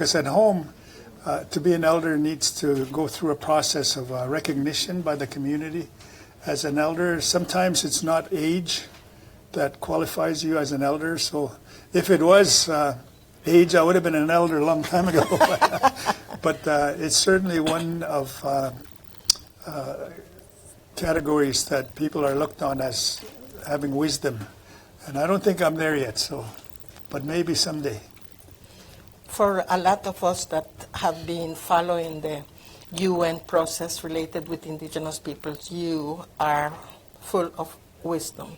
Because at home, to be an elder needs to go through a process of recognition by the community. As an elder, sometimes it's not age that qualifies you as an elder. So if it was age, I would have been an elder a long time ago. But it's certainly one of categories that people are looked on as having wisdom. And I don't think I'm there yet, but maybe someday. For a lot of us that have been following the UN process related with indigenous peoples, you are full of wisdom.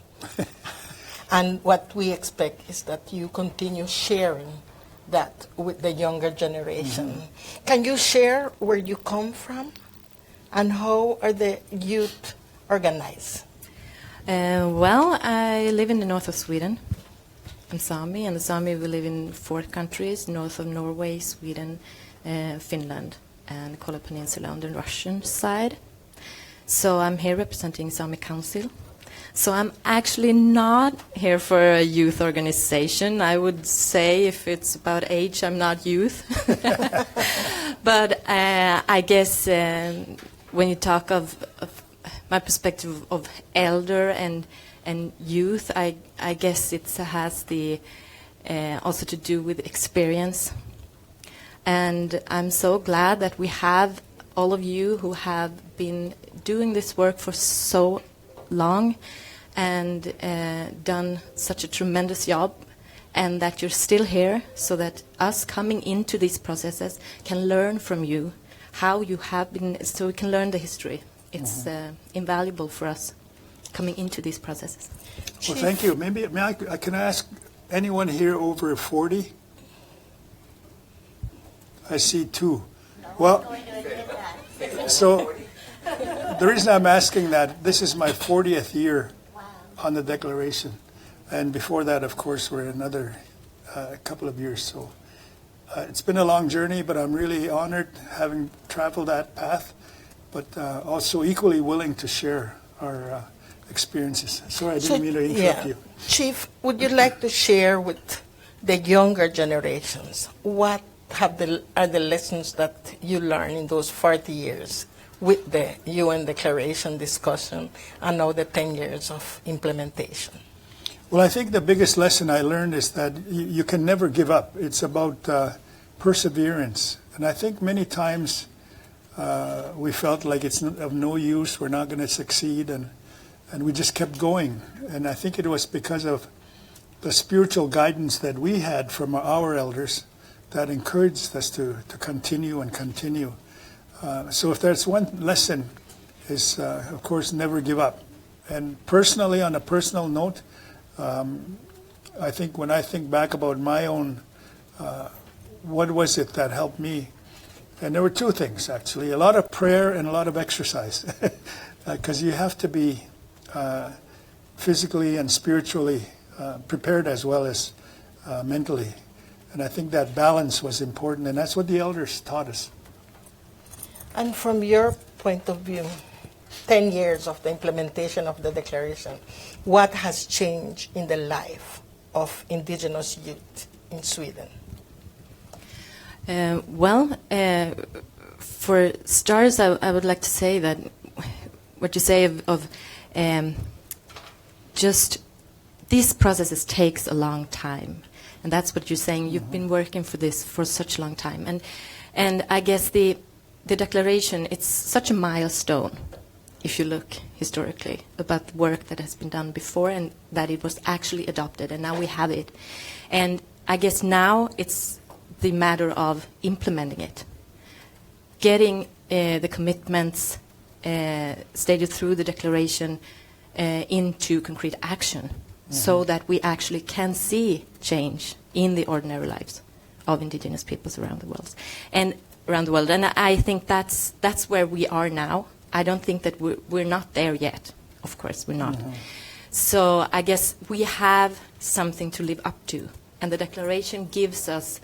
And what we expect is that you continue sharing that with the younger generation. Mm-hmm. Can you share where you come from and how are the youth organized? Well, I live in the north of Sweden. I'm Sami, and the Sami we live in 4 countries, north of Norway, Sweden, Finland, and the Kola Peninsula on the Russian side. So I'm here representing Sami Council. So I'm actually not here for a youth organization. I would say if it's about age, I'm not youth. But I guess when you talk of my perspective of elder and youth, I guess it has the also to do with experience. And I'm so glad that we have all of you who have been doing this work for so long and done such a tremendous job, and that you're still here so that us coming into these processes can learn from you how you have been, so we can learn the history. It's invaluable for us coming into these processes. Well, thank you. Maybe I can ask anyone here over 40? I see 2. Well, so the reason I'm asking that, this is my 40th year on the Declaration. And before that, of course, we're another couple of years. So it's been a long journey, but I'm really honored having traveled that path, but also equally willing to share our experiences. Sorry, I didn't mean to interrupt you. Chief, would you like to share with the younger generations what are the lessons that you learned in those 40 years with the UN Declaration discussion and now the 10 years of implementation? Well, I think the biggest lesson I learned is that you can never give up. It's about perseverance. And I think many times we felt like it's of no use, we're not going to succeed, and we just kept going. And I think it was because of the spiritual guidance that we had from our elders that encouraged us to continue and continue. So if there's one lesson, is of course never give up. And personally, on a personal note, I think when I think back about my own, what was it that helped me? And there were 2 things, actually. A lot of prayer and a lot of exercise. Because you have to be physically and spiritually prepared as well as mentally. And I think that balance was important, and that's what the elders taught us. And from your point of view, 10 years of the implementation of the Declaration, what has changed in the life of indigenous youth in Sweden? For starters, I would like to say that what you say of just these processes takes a long time. And that's what you're saying. You've been working for this for such a long time. And I guess the Declaration, it's such a milestone, if you look historically, about work that has been done before and that it was actually adopted, and now we have it. And I guess now it's the matter of implementing it, getting the commitments stated through the Declaration into concrete action, so that we actually can see change in the ordinary lives of indigenous peoples around the world. And I think that's where we are now. I don't think that we're not there yet. Of course, we're not. So I guess we have something to live up to, and the Declaration gives us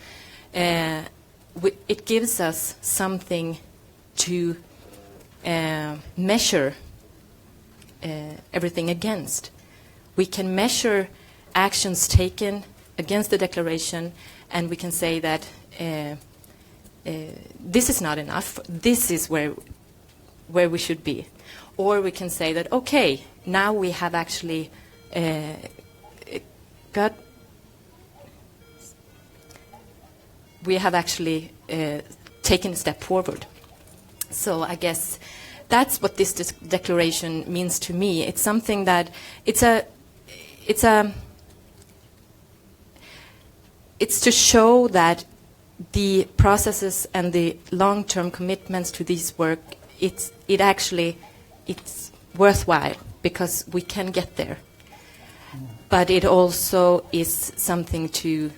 it gives us something to measure everything against. We can measure actions taken against the Declaration, and we can say that this is not enough. This is where we should be. Or we can say that, okay, now we have actually taken a step forward. So I guess that's what this declaration means to me. It's something that it's to show that the processes and the long-term commitments to this work, it's worthwhile because we can get there. But it also is something to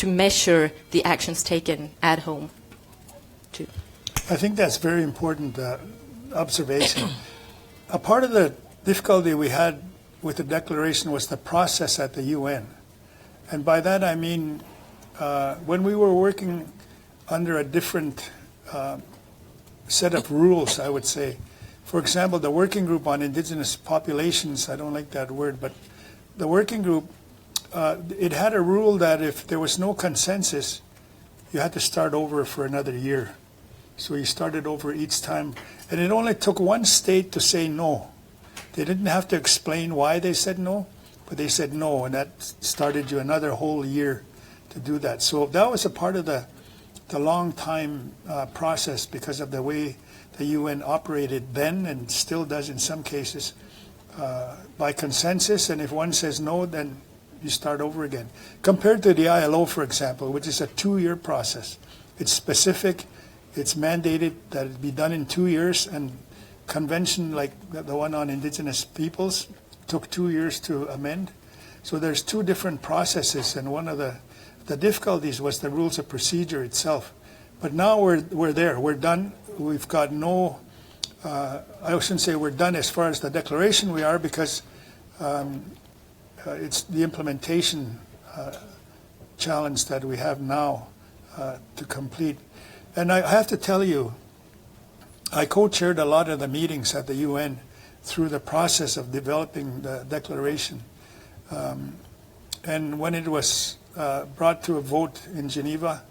measure the actions taken at home too. I think that's very important observation. A part of the difficulty we had with the declaration was the process at the UN. And by that I mean when we were working under a different set of rules, I would say. For example, the working group on indigenous populations, I don't like that word, but the working group, it had a rule that if there was no consensus, you had to start over for another year. So you started over each time. And it only took one state to say no. They didn't have to explain why they said no, but they said no, and that started you another whole year to do that. So that was a part of the long time process because of the way the UN operated then and still does in some cases by consensus, and if one says no, then you start over again. Compared to the ILO, for example, which is a 2-year process. It's specific, it's mandated that it be done in 2 years, and convention like the one on indigenous peoples took 2 years to amend. So there's 2 different processes, and one of the difficulties was the rules of procedure itself. But now we're there, we're done. We've got no, I shouldn't say we're done as far as the declaration we are, because it's the implementation challenge that we have now to complete. And I have to tell you, I co-chaired a lot of the meetings at the UN through the process of developing the declaration. And when it was brought to a vote in Geneva,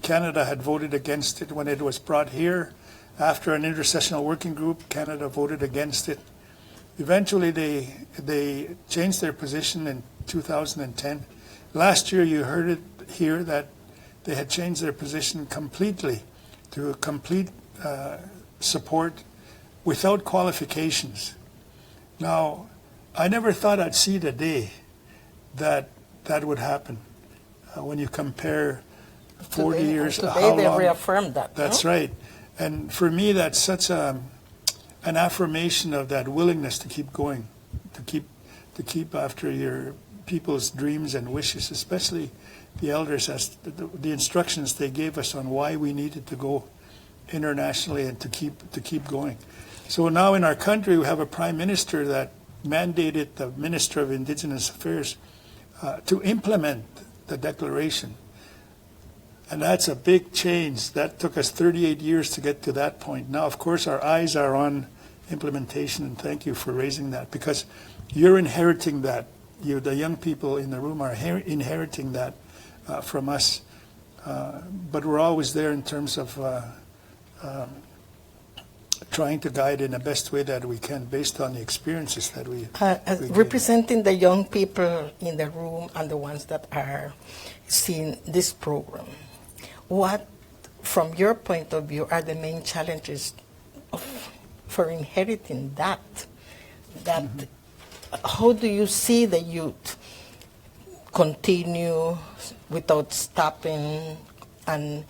Canada had voted against it. When it was brought here, after an intersessional working group, Canada voted against it. Eventually, they changed their position in 2010. Last year, you heard it here that they had changed their position completely to complete support without qualifications. Now, I never thought I'd see the day that would happen when you compare 40 years to how long. Today they reaffirmed that. That's no? right. And for me, that's such an affirmation of that willingness to keep going, to keep after your people's dreams and wishes, especially the elders, as the instructions they gave us on why we needed to go internationally and to keep going. So now in our country, we have a prime minister that mandated the Minister of Indigenous Affairs to implement the declaration. And that's a big change. That took us 38 years to get to that point. Now, of course, our eyes are on implementation, and thank you for raising that, because you're inheriting that. You, the young people in the room, are inheriting that from us. But we're always there in terms of trying to guide in the best way that we can based on the experiences that we representing the young people in the room and the ones that are seeing this program. What, from your point of view, are the main challenges for inheriting that? How do you see the youth continue without stopping and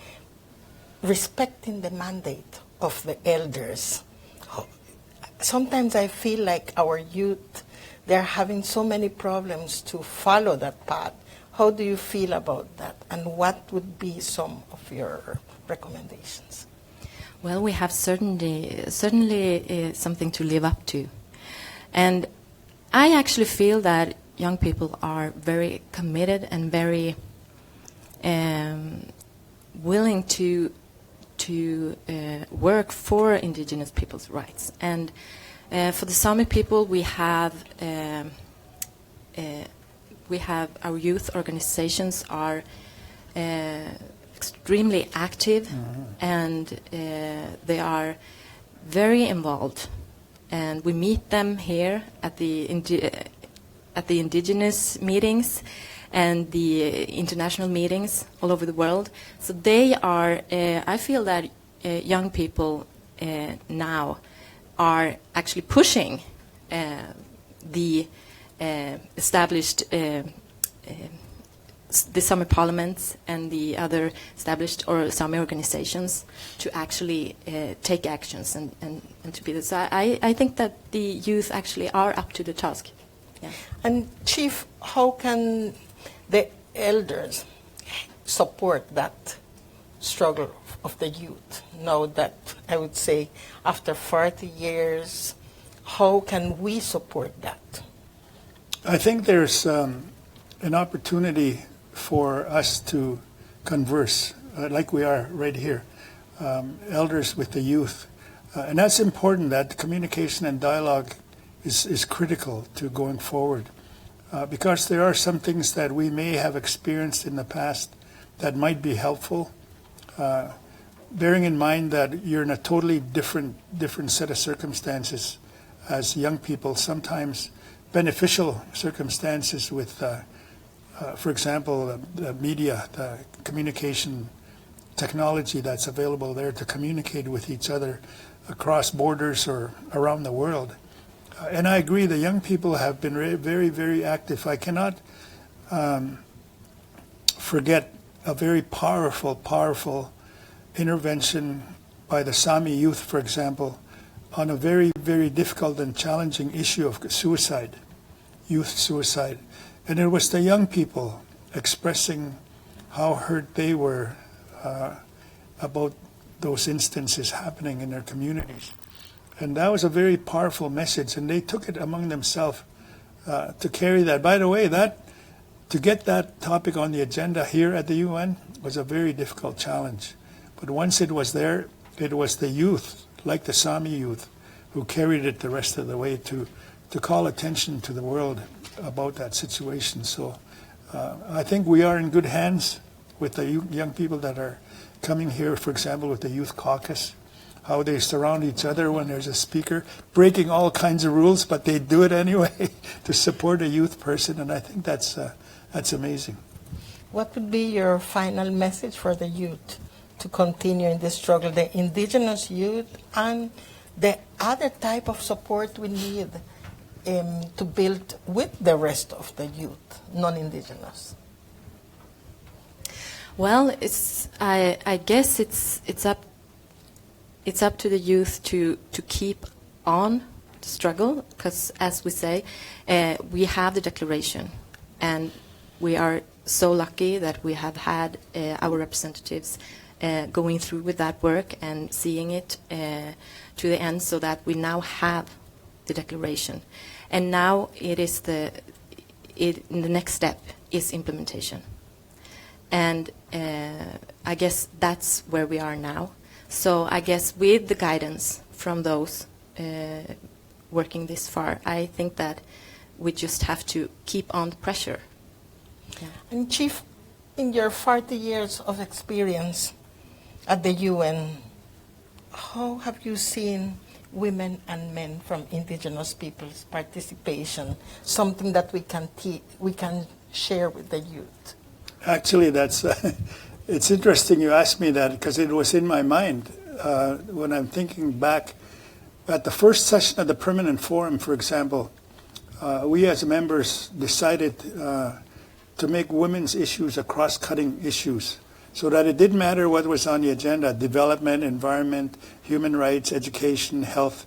respecting the mandate of the elders? Sometimes I feel like our youth, they're having so many problems to follow that path. How do you feel about that? And what would be some of your recommendations? Well, we have certainly something to live up to. And I actually feel that young people are very committed and very willing to work for indigenous people's rights. And for the Sami people, we have we have our youth organizations are extremely active, and they are very involved. And we meet them here at the Indigenous meetings and the international meetings all over the world. So they are, I feel that young people now are actually pushing the established the Sami parliaments and the other established or Sami organizations to actually take actions and to be this. I think that the youth actually are up to the task. Yeah. And Chief, how can the elders support that struggle of the youth? Now that, I would say, after 40 years, how can we support that? I think there's an opportunity for us to converse, like we are right here, elders with the youth. And that's important, that communication and dialogue is critical to going forward. Because there are some things that we may have experienced in the past that might be helpful. Bearing in mind that you're in a totally different set of circumstances as young people, sometimes beneficial circumstances with for example, the media, the communication technology that's available there to communicate with each other across borders or around the world. And I agree, the young people have been very, very active. I cannot forget a very powerful intervention by the Sami youth, for example, on a very, very difficult and challenging issue of suicide, youth suicide. And it was the young people expressing how hurt they were about those instances happening in their communities. And that was a very powerful message, and they took it among themselves to carry that. By the way, to get that topic on the agenda here at the UN was a very difficult challenge. But once it was there, it was the youth, like the Sami youth, who carried it the rest of the way to call attention to the world about that situation. So I think we are in good hands with the young people that are coming here, for example, with the Youth Caucus, how they surround each other when there's a speaker, breaking all kinds of rules, but they do it anyway to support a youth person, and I think that's amazing. What would be your final message for the youth to continue in this struggle, the indigenous youth and the other type of support we need to build with the rest of the youth, non-indigenous? Well, I guess it's up to the youth to keep on the struggle, because as we say, we have the declaration, and we are so lucky that we have had our representatives going through with that work and seeing it to the end, so that we now have the declaration. And now it is the next step is implementation. And I guess that's where we are now. So I guess with the guidance from those working this far, I think that we just have to keep on the pressure. Yeah. And Chief, in your 40 years of experience at the UN, how have you seen women and men from indigenous peoples' participation, something that we can share with the youth? Actually, it's interesting you asked me that, because it was in my mind when I'm thinking back. At the first session of the Permanent Forum, for example, we as members decided to make women's issues a cross-cutting issues, so that it didn't matter what was on the agenda: development, environment, human rights, education, health.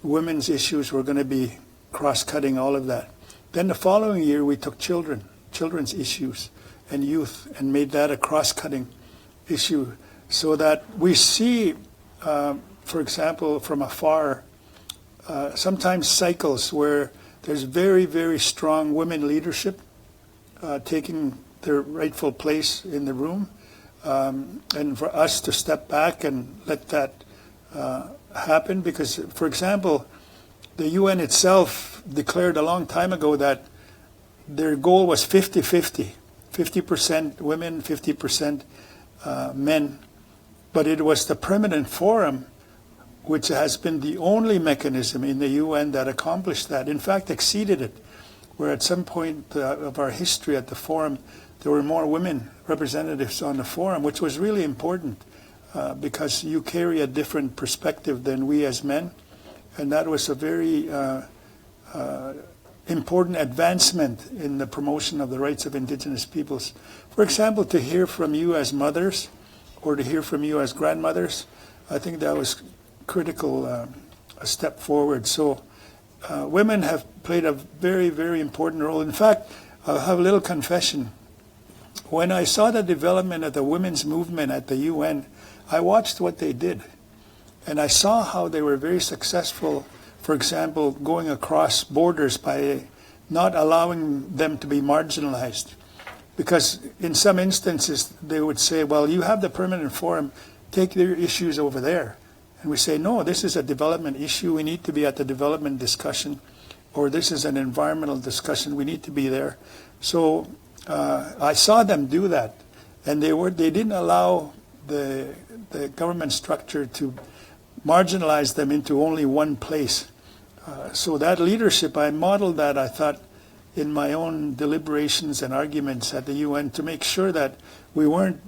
Women's issues were going to be cross-cutting all of that. Then the following year, we took children's issues and youth, and made that a cross-cutting issue, so that we see, for example, from afar, sometimes cycles where there's very, very strong women leadership taking their rightful place in the room, and for us to step back and let that happen. Because, for example, the UN itself declared a long time ago that their goal was 50-50, 50% women, 50% men. But it was the Permanent Forum which has been the only mechanism in the UN that accomplished that, in fact exceeded it, where at some point of our history at the forum, there were more women representatives on the forum, which was really important because you carry a different perspective than we as men, and that was a very important advancement in the promotion of the rights of Indigenous peoples. For example, to hear from you as mothers or to hear from you as grandmothers, I think that was critical, a step forward. So women have played a very, very important role. In fact, I'll have a little confession. When I saw the development of the women's movement at the UN, I watched what they did. And I saw how they were very successful, for example, going across borders by not allowing them to be marginalized. Because in some instances, they would say, well, you have the Permanent Forum, take your issues over there. And we say, no, this is a development issue. We need to be at the development discussion. Or this is an environmental discussion. We need to be there. So I saw them do that. And they didn't allow the government structure to marginalize them into only one place. So that leadership, I modeled that, I thought, in my own deliberations and arguments at the UN to make sure that we weren't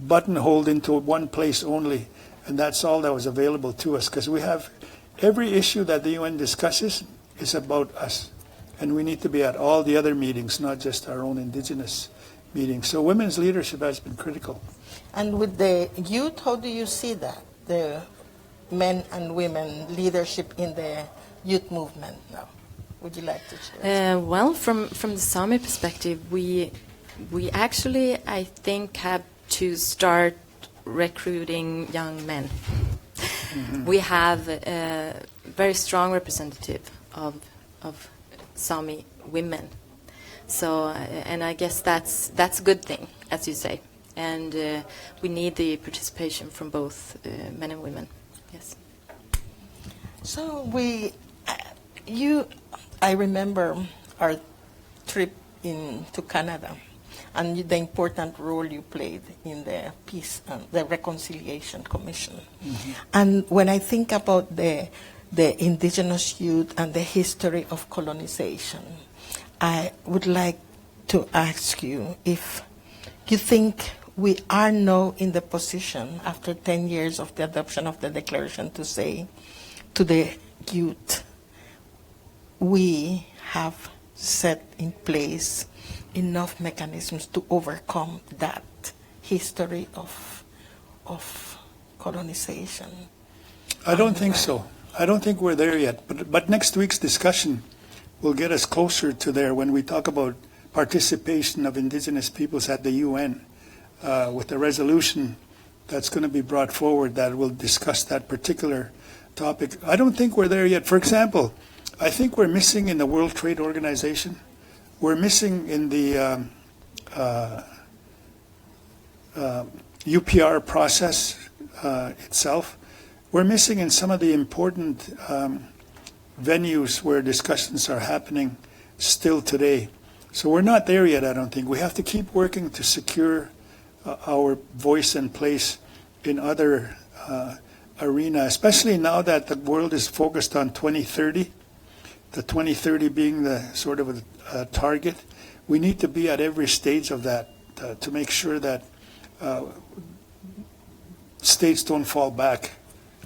buttonholed into one place only, and that's all that was available to us, because we have every issue that the UN discusses is about us, and we need to be at all the other meetings, not just our own Indigenous meetings. So women's leadership has been critical. And with the youth, how do you see that, the men and women leadership in the youth movement now? Would you like to share? Well, from the Sami perspective, we actually, I think, have to start recruiting young men. Mm-hmm. We have a very strong representative of Sami women. So, and I guess that's a good thing, as you say. And we need the participation from both men and women. Yes. So I remember our trip to Canada and the important role you played in the peace and the reconciliation commission. Mm-hmm. And when I think about the indigenous youth and the history of colonization, I would like to ask you if you think we are now in the position, after 10 years of the adoption of the declaration, to say to the youth, we have set in place enough mechanisms to overcome that history of colonization. I don't think so. I don't think we're there yet. But next week's discussion will get us closer to there when we talk about participation of Indigenous peoples at the UN with the resolution that's going to be brought forward that will discuss that particular topic. I don't think we're there yet. For example, I think we're missing in the World Trade Organization. We're missing in the UPR process itself. We're missing in some of the important venues where discussions are happening still today. So we're not there yet, I don't think. We have to keep working to secure our voice and place in other arenas, especially now that the world is focused on 2030, the 2030 being the sort of a target. We need to be at every stage of that to make sure that states don't fall back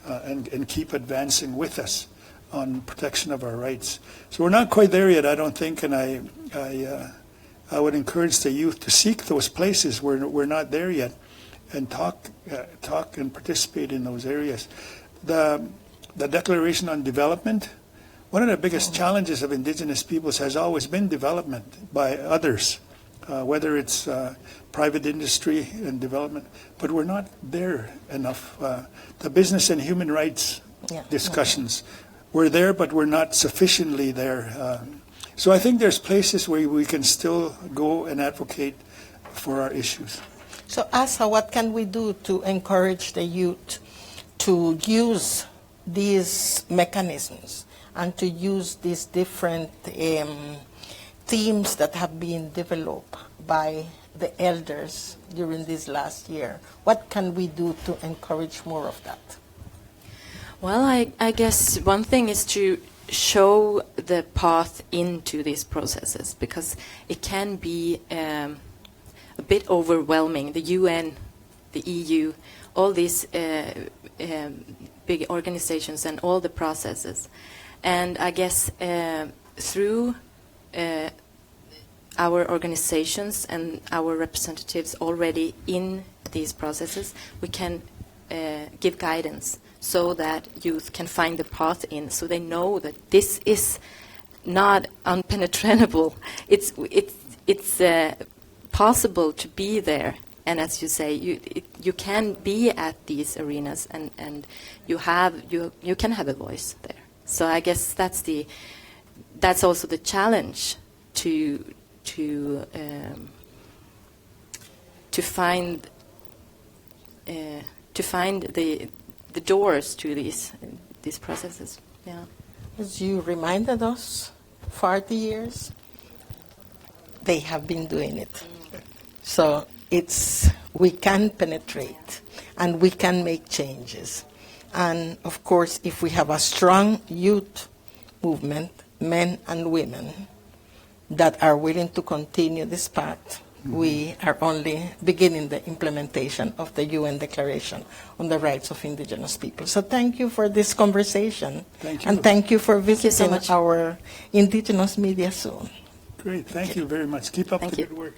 and keep advancing with us on protection of our rights. So we're not quite there yet, I don't think, and I would encourage the youth to seek those places where we're not there yet and talk and participate in those areas. The Declaration on Development, one of the biggest challenges of Indigenous peoples has always been development by others, whether it's private industry and development, but we're not there enough. The business and human rights discussions, we're there, but we're not sufficiently there. So I think there's places where we can still go and advocate for our issues. So Åsa, what can we do to encourage the youth to use these mechanisms and to use these different themes that have been developed by the elders during this last year. What can we do to encourage more of that? Well, I guess one thing is to show the path into these processes, because it can be a bit overwhelming. The UN, the EU, all these big organizations and all the processes. And I guess through our organizations and our representatives already in these processes, we can give guidance so that youth can find the path in, so they know that this is not unpenetrable. It's possible to be there, and as you say, you can be at these arenas, and you can have a voice there. So I guess that's also the challenge to find the doors to these processes. Yeah. As you reminded us, 40 years, they have been doing it. So we can penetrate and we can make changes. And of course, if we have a strong youth movement, men and women, that are willing to continue this path, we are only beginning the implementation of the UN Declaration on the Rights of Indigenous Peoples. So thank you for this conversation. Thank you. And thank you for visiting so much. our Indigenous Media Zone. Great. Thank you very much. Keep up Thank the you. good work.